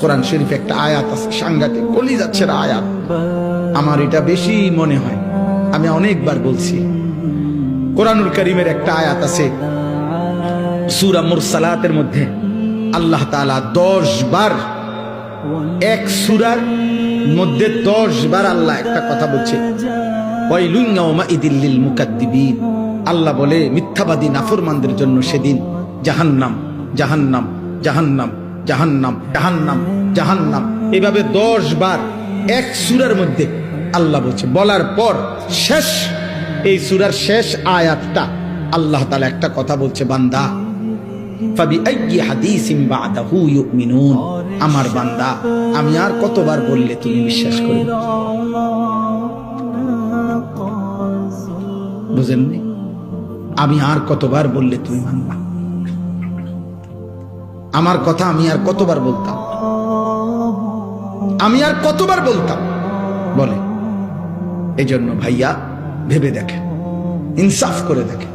কোরআন শরীফ একটা আয়াত আছে, সাংঘাতিক কলিজা ছেঁড়া আয়াত। আমার এটা বেশি মনে হয়, আমি অনেকবার বলছি। কোরআনুল কারীমের একটা আয়াত আছে সূরা মুরসালাতের মধ্যে, আল্লাহ তাআলা 10 বার, এক সূরার মধ্যে 10 বার আল্লাহ একটা কথা বলছে, ওয়াইলুন ইয়াউমাইদিল লিল মুকাদ্দিবিন। আল্লাহ বলে মিথ্যাবাদী নাফরমানদের জন্য সেদিন জাহান্নাম, জাহান্নাম, জাহান্নাম, জাহান্নাম, জাহান্নাম, জাহান্নাম, এভাবে 10 বার এক সূরার মধ্যে আল্লাহ বলছে। বলার পর শেষ, এই সূরার শেষ আয়াতটা আল্লাহ তাআলা একটা কথা বলছে, বান্দা ফাবিআইয়ি হাদিসিন বাদাহু ইউমিনুন। আমার বান্দা, আমি আর কতবার বললে তুমি বিশ্বাস করবে? বুঝেননি? আমি আর কতবার বললে তুমি মানবা? আমার কথা আমি আর কতবার বলতাম? আমি আর কতবার বলতাম বলে? এই জন্য ভাইয়া ভেবে দেখেন, ইনসাফ করে দেখেন।